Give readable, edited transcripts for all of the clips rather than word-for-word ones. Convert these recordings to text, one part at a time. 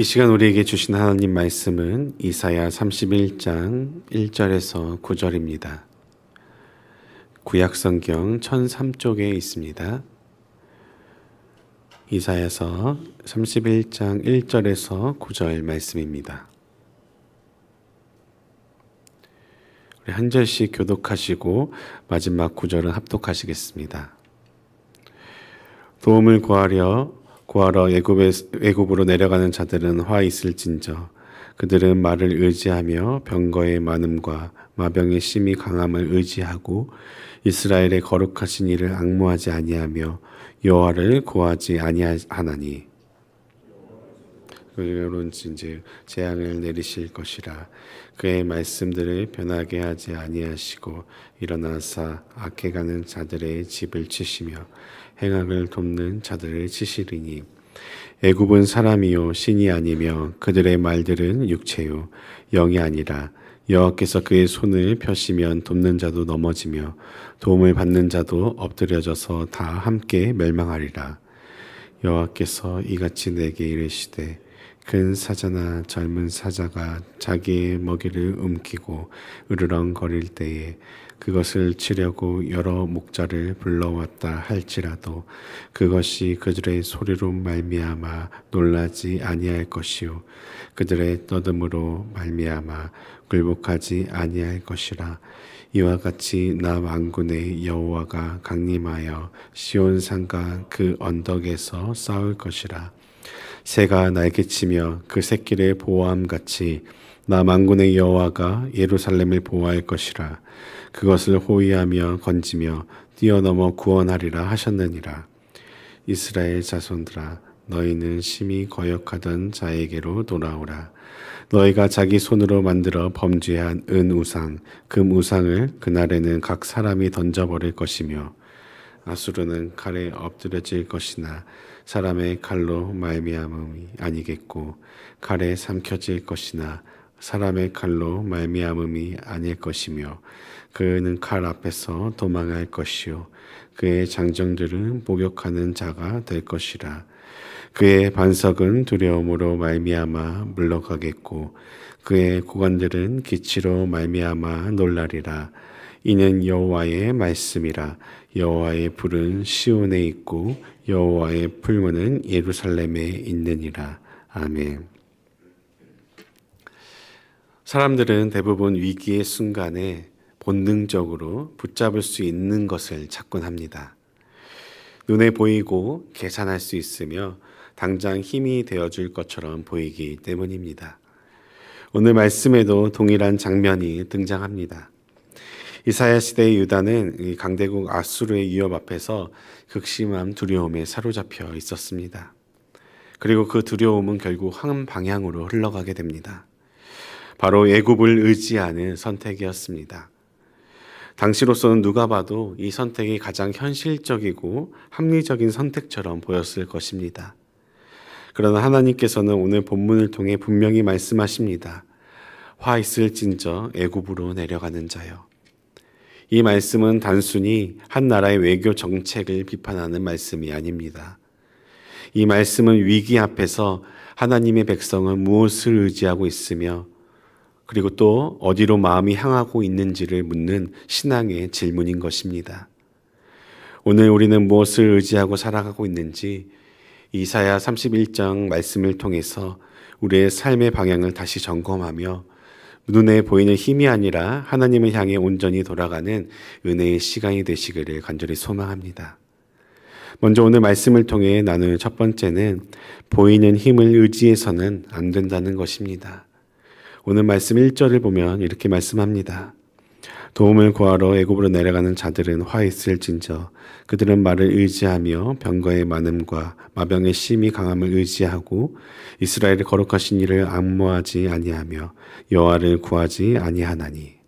이 시간 우리에게 주신 하나님 말씀은 이사야 31장 1절에서 9절입니다. 구약성경 1003쪽에 있습니다. 이사야서 31장 1절에서 9절 말씀입니다. 우리 한 절씩 교독하시고 마지막 9절은 합독하시겠습니다. 도움을 구하러 애굽으로 내려가는 자들은 화 있을진저 그들은 말을 의지하며 병거의 많음과 마병의 심히 강함을 의지하고 이스라엘의 거룩하신 이를 앙모하지 아니하며 여호와를 구하지 아니하나니 그런즉 재앙을 내리실 것이라. 그의 말씀들을 변하게 하지 아니하시고 일어나사 악해 가는 자들의 집을 치시며 행악을 돕는 자들을 치시리니 애굽은 사람이요 신이 아니며 그들의 말들은 육체요 영이 아니라 여호와께서 그의 손을 펴시면 돕는 자도 넘어지며 도움을 받는 자도 엎드려져서 다 함께 멸망하리라. 여호와께서 이같이 내게 이르시되 큰 사자나 젊은 사자가 자기의 먹이를 움키고 으르렁거릴 때에 그것을 치려고 여러 목자를 불러왔다 할지라도 그것이 그들의 소리로 말미암아 놀라지 아니할 것이요 그들의 떠듬으로 말미암아 굴복하지 아니할 것이라. 이와 같이 나 만군의 여호와가 강림하여 시온 산과 그 언덕에서 싸울 것이라. 새가 날개치며 그 새끼를 보호함 같이 나 만군의 여호와가 예루살렘을 보호할 것이라. 그것을 호위하며 건지며 뛰어넘어 구원하리라 하셨느니라. 이스라엘 자손들아 너희는 심히 거역하던 자에게로 돌아오라. 너희가 자기 손으로 만들어 범죄한 은 우상, 금 우상을 그날에는 각 사람이 던져버릴 것이며 아수르는 칼에 엎드려질 것이나 사람의 칼로 말미암음이 아니겠고 칼에 삼켜질 것이나 사람의 칼로 말미암음이 아닐 것이며 그는 칼 앞에서 도망할 것이요 그의 장정들은 목욕하는 자가 될 것이라. 그의 반석은 두려움으로 말미암아 물러가겠고 그의 고관들은 기치로 말미암아 놀라리라. 이는 여호와의 말씀이라. 여호와의 불은 시온에 있고 여호와의 풀무는 예루살렘에 있느니라. 아멘. 사람들은 대부분 위기의 순간에 본능적으로 붙잡을 수 있는 것을 찾곤 합니다. 눈에 보이고 계산할 수 있으며 당장 힘이 되어줄 것처럼 보이기 때문입니다. 오늘 말씀에도 동일한 장면이 등장합니다. 이사야 시대의 유다는 강대국 아수르의 위협 앞에서 극심한 두려움에 사로잡혀 있었습니다. 그리고 그 두려움은 결국 한 방향으로 흘러가게 됩니다. 바로 애굽을 의지하는 선택이었습니다. 당시로서는 누가 봐도 이 선택이 가장 현실적이고 합리적인 선택처럼 보였을 것입니다. 그러나 하나님께서는 오늘 본문을 통해 분명히 말씀하십니다. 화 있을진저 애굽으로 내려가는 자요. 이 말씀은 단순히 한 나라의 외교 정책을 비판하는 말씀이 아닙니다. 이 말씀은 위기 앞에서 하나님의 백성은 무엇을 의지하고 있으며 그리고 또 어디로 마음이 향하고 있는지를 묻는 신앙의 질문인 것입니다. 오늘 우리는 무엇을 의지하고 살아가고 있는지 이사야 31장 말씀을 통해서 우리의 삶의 방향을 다시 점검하며 눈에 보이는 힘이 아니라 하나님을 향해 온전히 돌아가는 은혜의 시간이 되시기를 간절히 소망합니다. 먼저 오늘 말씀을 통해 나눌 첫 번째는 보이는 힘을 의지해서는 안 된다는 것입니다. 오늘 말씀 1절을 보면 이렇게 말씀합니다. 도움을 구하러 애굽으로 내려가는 자들은 화 있을진저 그들은 말을 의지하며 병거의 많음과 마병의 심히 강함을 의지하고 이스라엘의 거룩하신 이를 앙모하지 아니하며 여호와를 구하지 아니하나니.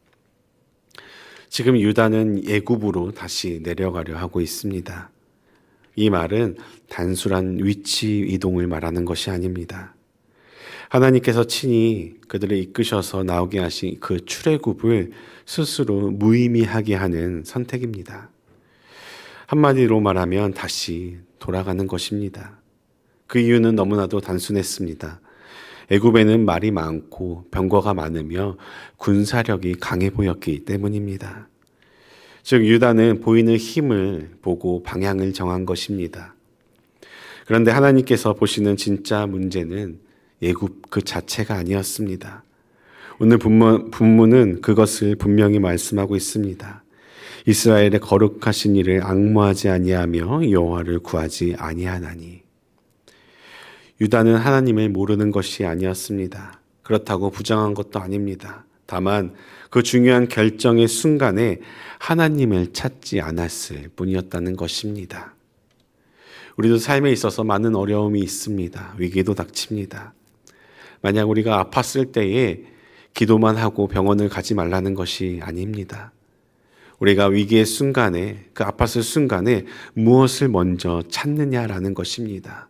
지금 유다는 애굽으로 다시 내려가려 하고 있습니다. 이 말은 단순한 위치 이동을 말하는 것이 아닙니다. 하나님께서 친히 그들을 이끄셔서 나오게 하신 그 출애굽을 스스로 무의미하게 하는 선택입니다. 한마디로 말하면 다시 돌아가는 것입니다. 그 이유는 너무나도 단순했습니다. 애굽에는 말이 많고 병거가 많으며 군사력이 강해 보였기 때문입니다. 즉 유다는 보이는 힘을 보고 방향을 정한 것입니다. 그런데 하나님께서 보시는 진짜 문제는 애굽 그 자체가 아니었습니다. 오늘 본문은 그것을 분명히 말씀하고 있습니다. 이스라엘의 거룩하신 이를 앙모하지 아니하며 여호와를 구하지 아니하나니. 유다는 하나님을 모르는 것이 아니었습니다. 그렇다고 부정한 것도 아닙니다. 다만 그 중요한 결정의 순간에 하나님을 찾지 않았을 뿐이었다는 것입니다. 우리도 삶에 있어서 많은 어려움이 있습니다. 위기도 닥칩니다. 만약 우리가 아팠을 때에 기도만 하고 병원을 가지 말라는 것이 아닙니다. 우리가 위기의 순간에, 그 아팠을 순간에 무엇을 먼저 찾느냐라는 것입니다.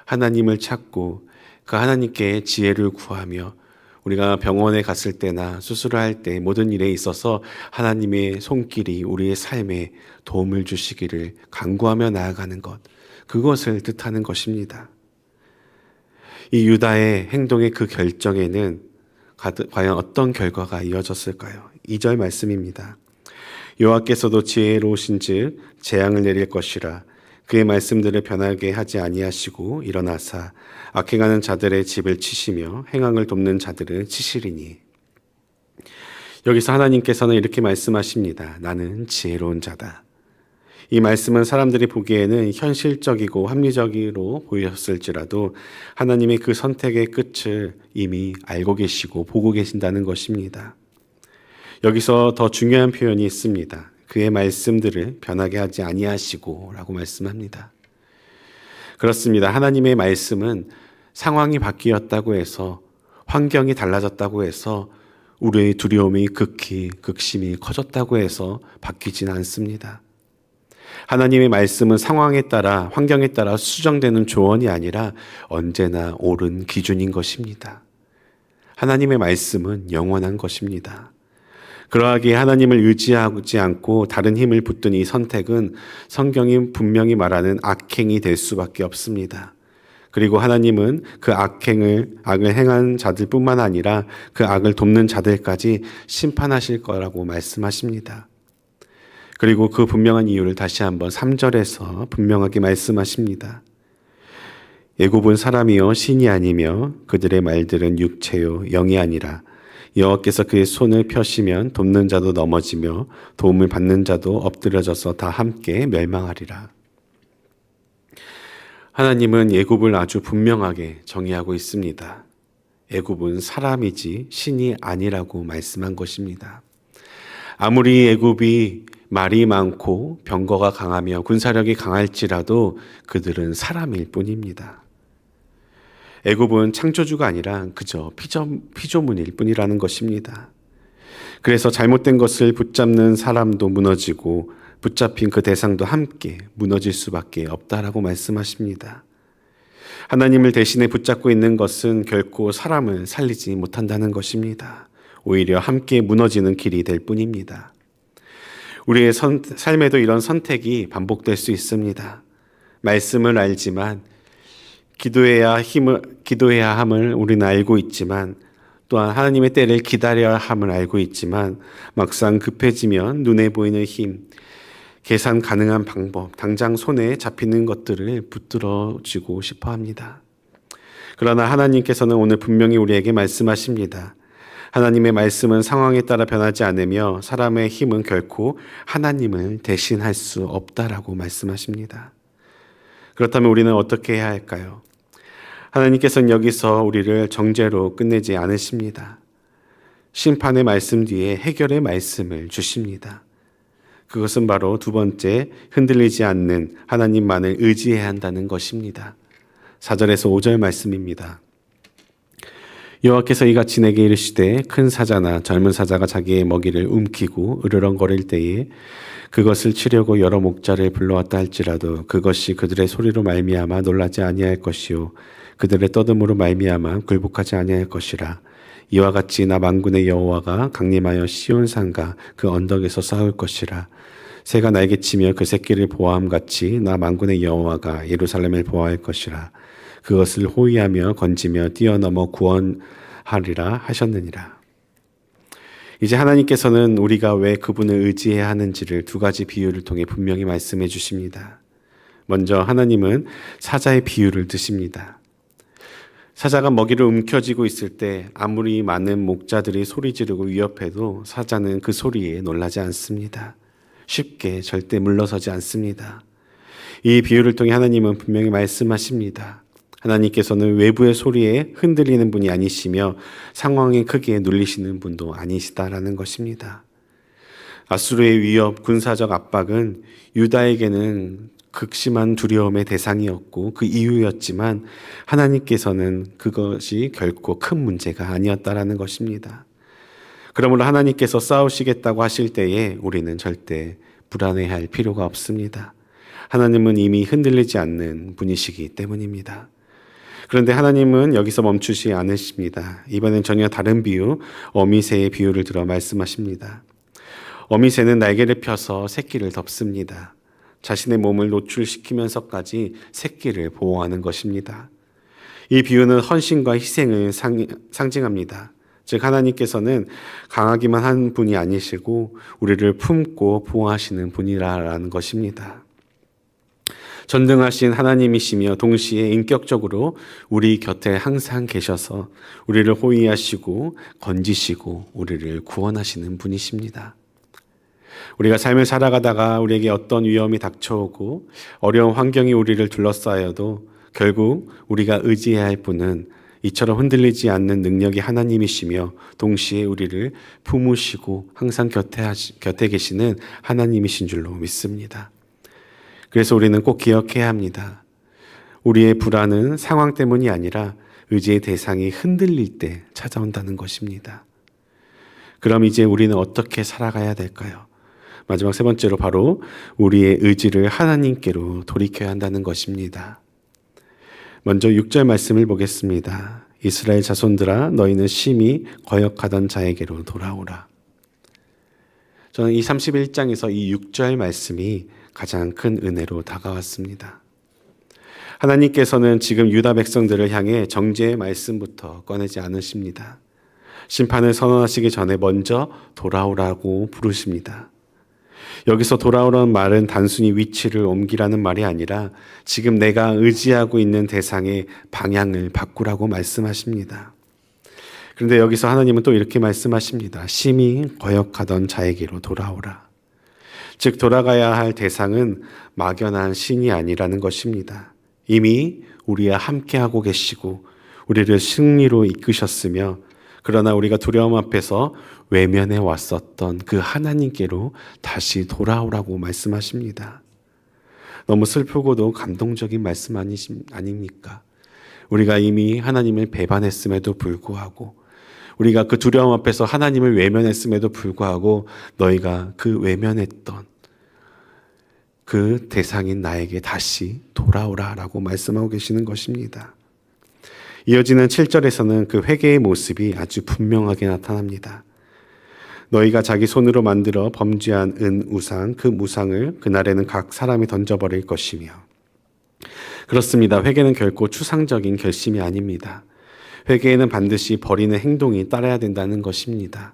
하나님을 찾고 그 하나님께 지혜를 구하며 우리가 병원에 갔을 때나 수술을 할 때 모든 일에 있어서 하나님의 손길이 우리의 삶에 도움을 주시기를 간구하며 나아가는 것, 그것을 뜻하는 것입니다. 이 유다의 행동의 그 결정에는 과연 어떤 결과가 이어졌을까요? 2절 말씀입니다. 여호와께서도 지혜로우신즉 재앙을 내릴 것이라 그의 말씀들을 변하게 하지 아니하시고 일어나사 악행하는 자들의 집을 치시며 행악을 돕는 자들을 치시리니. 여기서 하나님께서는 이렇게 말씀하십니다. 나는 지혜로운 자다. 이 말씀은 사람들이 보기에는 현실적이고 합리적으로 보였을지라도 하나님의 그 선택의 끝을 이미 알고 계시고 보고 계신다는 것입니다. 여기서 더 중요한 표현이 있습니다. 그의 말씀들을 변하게 하지 아니하시고 라고 말씀합니다. 그렇습니다. 하나님의 말씀은 상황이 바뀌었다고 해서, 환경이 달라졌다고 해서, 우리의 두려움이 극심히 커졌다고 해서 바뀌진 않습니다. 하나님의 말씀은 상황에 따라, 환경에 따라 수정되는 조언이 아니라 언제나 옳은 기준인 것입니다. 하나님의 말씀은 영원한 것입니다. 그러하기에 하나님을 의지하지 않고 다른 힘을 붙든 이 선택은 성경이 분명히 말하는 악행이 될 수밖에 없습니다. 그리고 하나님은 그 악을 행한 자들뿐만 아니라 그 악을 돕는 자들까지 심판하실 거라고 말씀하십니다. 그리고 그 분명한 이유를 다시 한번 3절에서 분명하게 말씀하십니다. 애굽은 사람이요 신이 아니며 그들의 말들은 육체요 영이 아니라 여호와께서 그의 손을 펴시면 돕는 자도 넘어지며 도움을 받는 자도 엎드려져서 다 함께 멸망하리라. 하나님은 애굽을 아주 분명하게 정의하고 있습니다. 애굽은 사람이지 신이 아니라고 말씀한 것입니다. 아무리 애굽이 말이 많고 병거가 강하며 군사력이 강할지라도 그들은 사람일 뿐입니다. 애굽은 창조주가 아니라 그저 피조물일 뿐이라는 것입니다. 그래서 잘못된 것을 붙잡는 사람도 무너지고 붙잡힌 그 대상도 함께 무너질 수밖에 없다라고 말씀하십니다. 하나님을 대신에 붙잡고 있는 것은 결코 사람을 살리지 못한다는 것입니다. 오히려 함께 무너지는 길이 될 뿐입니다. 우리의 삶에도 이런 선택이 반복될 수 있습니다. 말씀을 알지만 기도해야 함을 우리는 알고 있지만, 또한 하나님의 때를 기다려야 함을 알고 있지만 막상 급해지면 눈에 보이는 힘, 계산 가능한 방법, 당장 손에 잡히는 것들을 붙들어쥐고 싶어 합니다. 그러나 하나님께서는 오늘 분명히 우리에게 말씀하십니다. 하나님의 말씀은 상황에 따라 변하지 않으며 사람의 힘은 결코 하나님을 대신할 수 없다라고 말씀하십니다. 그렇다면 우리는 어떻게 해야 할까요? 하나님께서는 여기서 우리를 정죄로 끝내지 않으십니다. 심판의 말씀 뒤에 해결의 말씀을 주십니다. 그것은 바로 두 번째, 흔들리지 않는 하나님만을 의지해야 한다는 것입니다. 4절에서 5절 말씀입니다. 여호와께서 이같이 내게 이르시되 큰 사자나 젊은 사자가 자기의 먹이를 움키고 으르렁거릴 때에 그것을 치려고 여러 목자를 불러왔다 할지라도 그것이 그들의 소리로 말미암아 놀라지 아니할 것이요 그들의 떠듬으로 말미암아 굴복하지 아니할 것이라. 이와 같이 나 만군의 여호와가 강림하여 시온산과 그 언덕에서 싸울 것이라. 새가 날개치며 그 새끼를 보호함 같이 나 만군의 여호와가 예루살렘을 보호할 것이라. 그것을 호위하며 건지며 뛰어넘어 구원하리라 하셨느니라. 이제 하나님께서는 우리가 왜 그분을 의지해야 하는지를 두 가지 비유를 통해 분명히 말씀해 주십니다. 먼저 하나님은 사자의 비유를 드십니다. 사자가 먹이를 움켜쥐고 있을 때 아무리 많은 목자들이 소리 지르고 위협해도 사자는 그 소리에 놀라지 않습니다. 쉽게 절대 물러서지 않습니다. 이 비유를 통해 하나님은 분명히 말씀하십니다. 하나님께서는 외부의 소리에 흔들리는 분이 아니시며 상황에 크게 눌리시는 분도 아니시다라는 것입니다. 아수르의 위협, 군사적 압박은 유다에게는 극심한 두려움의 대상이었고 그 이유였지만 하나님께서는 그것이 결코 큰 문제가 아니었다라는 것입니다. 그러므로 하나님께서 싸우시겠다고 하실 때에 우리는 절대 불안해할 필요가 없습니다. 하나님은 이미 흔들리지 않는 분이시기 때문입니다. 그런데 하나님은 여기서 멈추지 않으십니다. 이번엔 전혀 다른 비유, 어미새의 비유를 들어 말씀하십니다. 어미새는 날개를 펴서 새끼를 덮습니다. 자신의 몸을 노출시키면서까지 새끼를 보호하는 것입니다. 이 비유는 헌신과 희생을 상징합니다. 즉 하나님께서는 강하기만 한 분이 아니시고 우리를 품고 보호하시는 분이라는 것입니다. 전능하신 하나님이시며 동시에 인격적으로 우리 곁에 항상 계셔서 우리를 호위하시고 건지시고 우리를 구원하시는 분이십니다. 우리가 삶을 살아가다가 우리에게 어떤 위험이 닥쳐오고 어려운 환경이 우리를 둘러싸여도 결국 우리가 의지해야 할 분은 이처럼 흔들리지 않는 능력이 하나님이시며 동시에 우리를 품으시고 항상 곁에 계시는 하나님이신 줄로 믿습니다. 그래서 우리는 꼭 기억해야 합니다. 우리의 불안은 상황 때문이 아니라 의지의 대상이 흔들릴 때 찾아온다는 것입니다. 그럼 이제 우리는 어떻게 살아가야 될까요? 마지막 세 번째로 바로 우리의 의지를 하나님께로 돌이켜야 한다는 것입니다. 먼저 6절 말씀을 보겠습니다. 이스라엘 자손들아 너희는 심히 거역하던 자에게로 돌아오라. 저는 이 31장에서 이 6절 말씀이 가장 큰 은혜로 다가왔습니다. 하나님께서는 지금 유다 백성들을 향해 정죄의 말씀부터 꺼내지 않으십니다. 심판을 선언하시기 전에 먼저 돌아오라고 부르십니다. 여기서 돌아오라는 말은 단순히 위치를 옮기라는 말이 아니라 지금 내가 의지하고 있는 대상의 방향을 바꾸라고 말씀하십니다. 그런데 여기서 하나님은 또 이렇게 말씀하십니다. 심히 거역하던 자에게로 돌아오라. 즉 돌아가야 할 대상은 막연한 신이 아니라는 것입니다. 이미 우리와 함께하고 계시고 우리를 승리로 이끄셨으며 그러나 우리가 두려움 앞에서 외면해 왔었던 그 하나님께로 다시 돌아오라고 말씀하십니다. 너무 슬프고도 감동적인 말씀 아닙니까? 우리가 이미 하나님을 배반했음에도 불구하고 우리가 그 두려움 앞에서 하나님을 외면했음에도 불구하고 너희가 그 외면했던 그 대상인 나에게 다시 돌아오라라고 말씀하고 계시는 것입니다. 이어지는 7절에서는 그 회개의 모습이 아주 분명하게 나타납니다. 너희가 자기 손으로 만들어 범죄한 은 우상 그 무상을 그날에는 각 사람이 던져버릴 것이며 그렇습니다. 회개는 결코 추상적인 결심이 아닙니다. 회개에는 반드시 버리는 행동이 따라야 된다는 것입니다.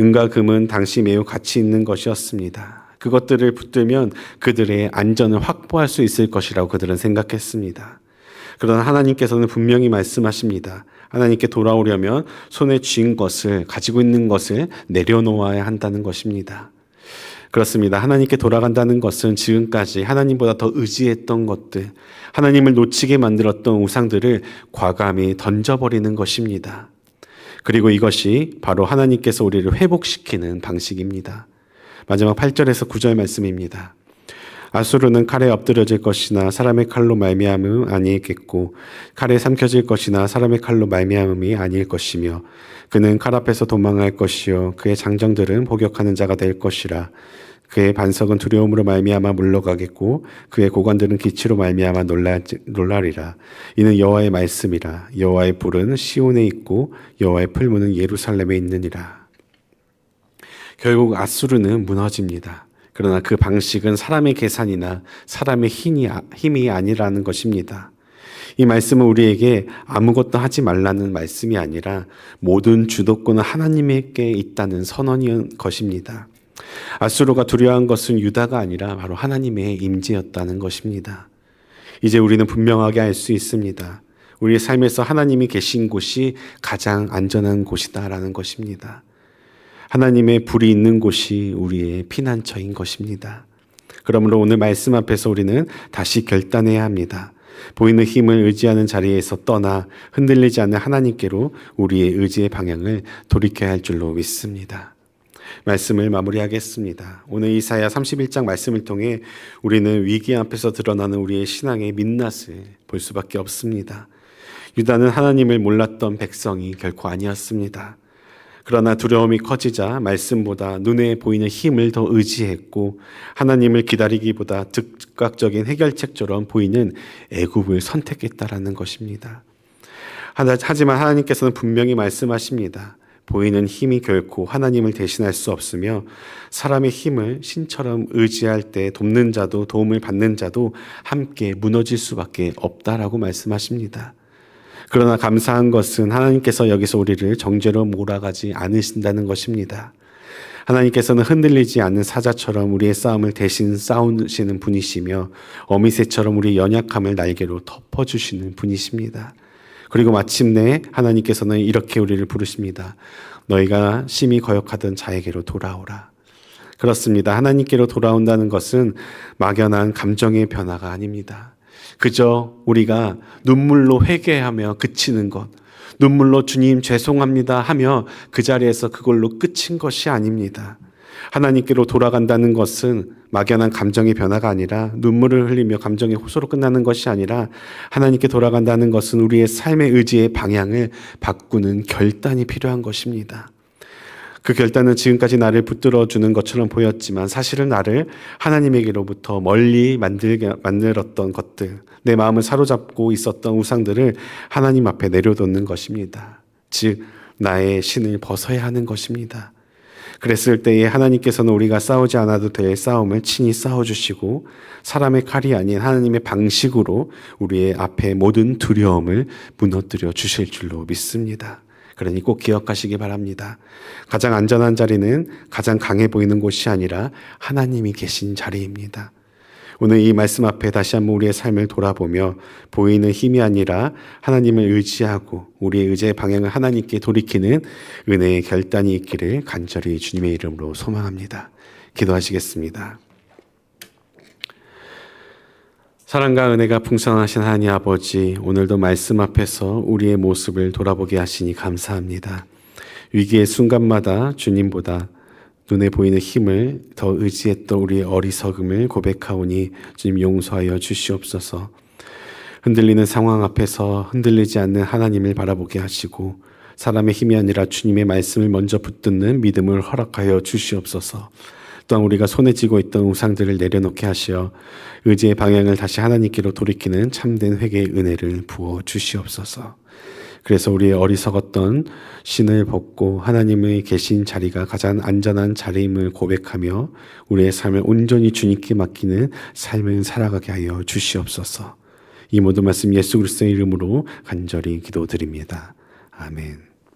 은과 금은 당시 매우 가치 있는 것이었습니다. 그것들을 붙들면 그들의 안전을 확보할 수 있을 것이라고 그들은 생각했습니다. 그러나 하나님께서는 분명히 말씀하십니다. 하나님께 돌아오려면 손에 쥔 것을, 가지고 있는 것을 내려놓아야 한다는 것입니다. 그렇습니다. 하나님께 돌아간다는 것은 지금까지 하나님보다 더 의지했던 것들, 하나님을 놓치게 만들었던 우상들을 과감히 던져버리는 것입니다. 그리고 이것이 바로 하나님께서 우리를 회복시키는 방식입니다. 마지막 8절에서 9절 말씀입니다. 아수르는 칼에 엎드려질 것이나 사람의 칼로 말미암음 아니겠고 칼에 삼켜질 것이나 사람의 칼로 말미암음이 아닐 것이며 그는 칼 앞에서 도망할 것이요 그의 장정들은 복역하는 자가 될 것이라. 그의 반석은 두려움으로 말미암아 물러가겠고 그의 고관들은 기치로 말미암아 놀라리라. 이는 여호와의 말씀이라. 여호와의 불은 시온에 있고 여호와의 풀무는 예루살렘에 있느니라. 결국 아수르는 무너집니다. 그러나 그 방식은 사람의 계산이나 사람의 힘이 아니라는 것입니다. 이 말씀은 우리에게 아무것도 하지 말라는 말씀이 아니라 모든 주도권은 하나님에게 있다는 선언인 것입니다. 아수르가 두려워한 것은 유다가 아니라 바로 하나님의 임재였다는 것입니다. 이제 우리는 분명하게 알 수 있습니다. 우리의 삶에서 하나님이 계신 곳이 가장 안전한 곳이다라는 것입니다. 하나님의 불이 있는 곳이 우리의 피난처인 것입니다. 그러므로 오늘 말씀 앞에서 우리는 다시 결단해야 합니다. 보이는 힘을 의지하는 자리에서 떠나 흔들리지 않는 하나님께로 우리의 의지의 방향을 돌이켜야 할 줄로 믿습니다. 말씀을 마무리하겠습니다. 오늘 이사야 31장 말씀을 통해 우리는 위기 앞에서 드러나는 우리의 신앙의 민낯을 볼 수밖에 없습니다. 유다는 하나님을 몰랐던 백성이 결코 아니었습니다. 그러나 두려움이 커지자 말씀보다 눈에 보이는 힘을 더 의지했고 하나님을 기다리기보다 즉각적인 해결책처럼 보이는 애굽을 선택했다라는 것입니다. 하지만 하나님께서는 분명히 말씀하십니다. 보이는 힘이 결코 하나님을 대신할 수 없으며 사람의 힘을 신처럼 의지할 때 돕는 자도 도움을 받는 자도 함께 무너질 수밖에 없다라고 말씀하십니다. 그러나 감사한 것은 하나님께서 여기서 우리를 정죄로 몰아가지 않으신다는 것입니다. 하나님께서는 흔들리지 않는 사자처럼 우리의 싸움을 대신 싸우시는 분이시며 어미새처럼 우리의 연약함을 날개로 덮어주시는 분이십니다. 그리고 마침내 하나님께서는 이렇게 우리를 부르십니다. 너희가 심히 거역하던 자에게로 돌아오라. 그렇습니다. 하나님께로 돌아온다는 것은 막연한 감정의 변화가 아닙니다. 그저 우리가 눈물로 회개하며 그치는 것, 눈물로 주님 죄송합니다 하며 그 자리에서 그걸로 끝인 것이 아닙니다. 하나님께로 돌아간다는 것은 막연한 감정의 변화가 아니라 눈물을 흘리며 감정의 호소로 끝나는 것이 아니라 하나님께 돌아간다는 것은 우리의 삶의 의지의 방향을 바꾸는 결단이 필요한 것입니다. 그 결단은 지금까지 나를 붙들어 주는 것처럼 보였지만 사실은 나를 하나님에게로부터 멀리 만들었던 것들, 내 마음을 사로잡고 있었던 우상들을 하나님 앞에 내려놓는 것입니다. 즉 나의 신을 벗어야 하는 것입니다. 그랬을 때에 하나님께서는 우리가 싸우지 않아도 될 싸움을 친히 싸워주시고 사람의 칼이 아닌 하나님의 방식으로 우리의 앞에 모든 두려움을 무너뜨려 주실 줄로 믿습니다. 그러니 꼭 기억하시기 바랍니다. 가장 안전한 자리는 가장 강해 보이는 곳이 아니라 하나님이 계신 자리입니다. 오늘 이 말씀 앞에 다시 한번 우리의 삶을 돌아보며 보이는 힘이 아니라 하나님을 의지하고 우리의 의지의 방향을 하나님께 돌이키는 은혜의 결단이 있기를 간절히 주님의 이름으로 소망합니다. 기도하시겠습니다. 사랑과 은혜가 풍성하신 하나님 아버지, 오늘도 말씀 앞에서 우리의 모습을 돌아보게 하시니 감사합니다. 위기의 순간마다 주님보다 눈에 보이는 힘을 더 의지했던 우리의 어리석음을 고백하오니 주님 용서하여 주시옵소서. 흔들리는 상황 앞에서 흔들리지 않는 하나님을 바라보게 하시고 사람의 힘이 아니라 주님의 말씀을 먼저 붙드는 믿음을 허락하여 주시옵소서. 또한 우리가 손에 쥐고 있던 우상들을 내려놓게 하시어 의지의 방향을 다시 하나님께로 돌이키는 참된 회개의 은혜를 부어 주시옵소서. 그래서 우리의 어리석었던 신을 벗고 하나님의 계신 자리가 가장 안전한 자리임을 고백하며 우리의 삶을 온전히 주님께 맡기는 삶을 살아가게 하여 주시옵소서. 이 모든 말씀 예수 그리스도의 이름으로 간절히 기도드립니다. 아멘.